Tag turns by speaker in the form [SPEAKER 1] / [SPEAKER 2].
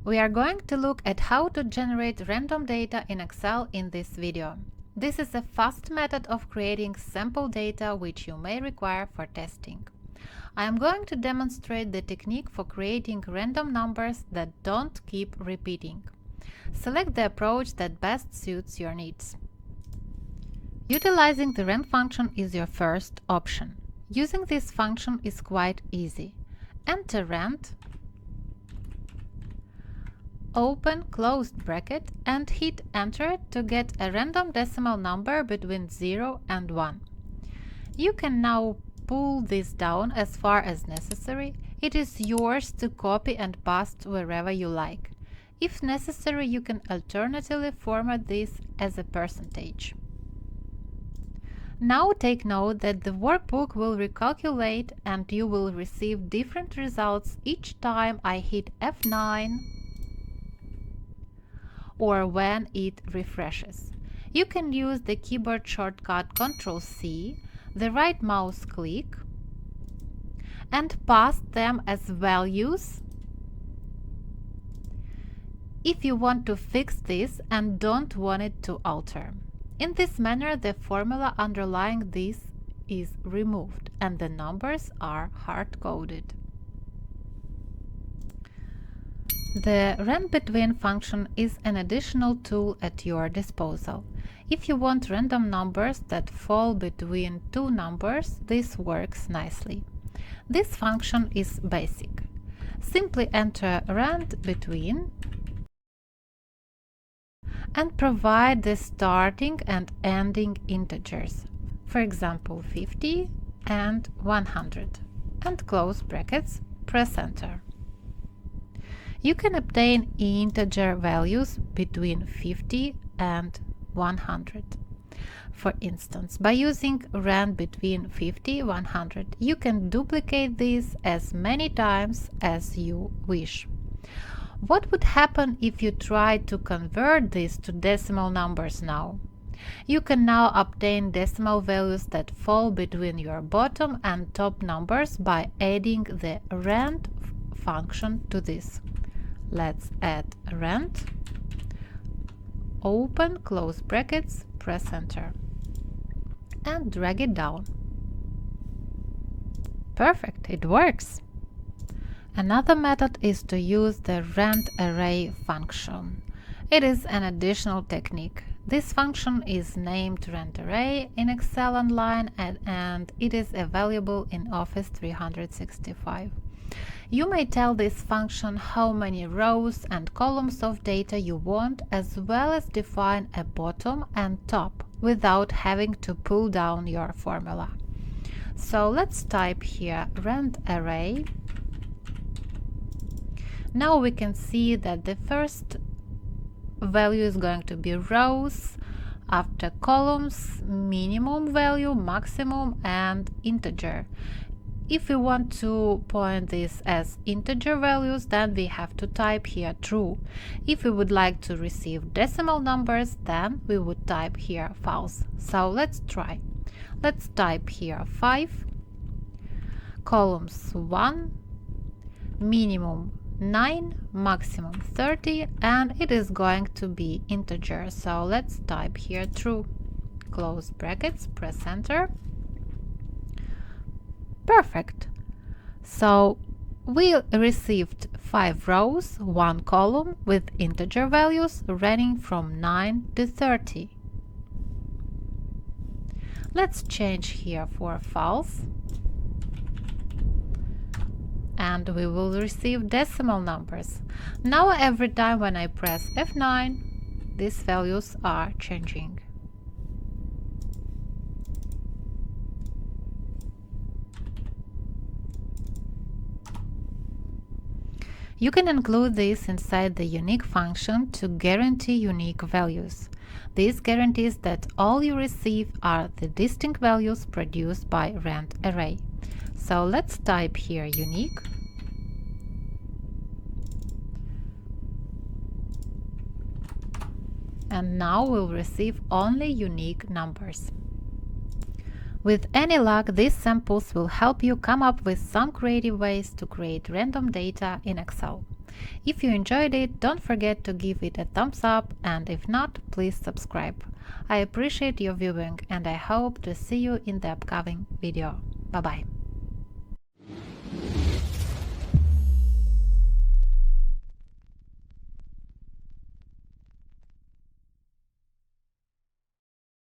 [SPEAKER 1] We are going to look at how to generate random data in Excel in this video. This is a fast method of creating sample data which you may require for testing. I am going to demonstrate the technique for creating random numbers that don't keep repeating. Select the approach that best suits your needs. Utilizing the rand function is your first option. Using this function is quite easy. Enter rand, open closed bracket and hit enter to get a random decimal number between 0 and 1. You can now pull this down as far as necessary. It is yours to copy and paste wherever you like. If necessary, you can alternatively format this as a percentage. Now take note that the workbook will recalculate and you will receive different results each time I hit F9 or when it refreshes. You can use the keyboard shortcut Ctrl+C, the right mouse click, and paste them as values if you want to fix this and don't want it to alter. In this manner, the formula underlying this is removed and the numbers are hard-coded. The RANDBETWEEN function is an additional tool at your disposal. If you want random numbers that fall between two numbers, this works nicely. This function is basic. Simply enter RANDBETWEEN and provide the starting and ending integers, for example 50 and 100, and close brackets, press enter. You can obtain integer values between 50 and 100. For instance, by using rand between 50 and 100, you can duplicate these as many times as you wish. What would happen if you tried to convert these to decimal numbers now? You can now obtain decimal values that fall between your bottom and top numbers by adding the rand function to this. Let's add rand, open close brackets, press enter, and drag it down. Perfect, it works! Another method is to use the RANDARRAY function. It is an additional technique. This function is named RANDARRAY in Excel Online and it is available in Office 365. You may tell this function how many rows and columns of data you want, as well as define a bottom and top without having to pull down your formula. So let's type here RANDARRAY. Now we can see that the first value is going to be rows, after columns, minimum value, maximum, and integer. If we want to point this as integer values, then we have to type here true. If we would like to receive decimal numbers, then we would type here false. So let's try. Let's type here 5, columns 1, minimum 9, maximum 30, and it is going to be integer. So let's type here true. Close brackets, press enter. Perfect. So we received 5 rows, 1 column with integer values ranging from 9 to 30. Let's change here for false. And we will receive decimal numbers. Now every time when I press F9, these values are changing. You can include this inside the unique function to guarantee unique values. This guarantees that all you receive are the distinct values produced by RANDARRAY. So let's type here unique. And now we'll receive only unique numbers. With any luck, these samples will help you come up with some creative ways to create random data in Excel. If you enjoyed it, don't forget to give it a thumbs up, and if not, please subscribe. I appreciate your viewing and I hope to see you in the upcoming video. Bye bye.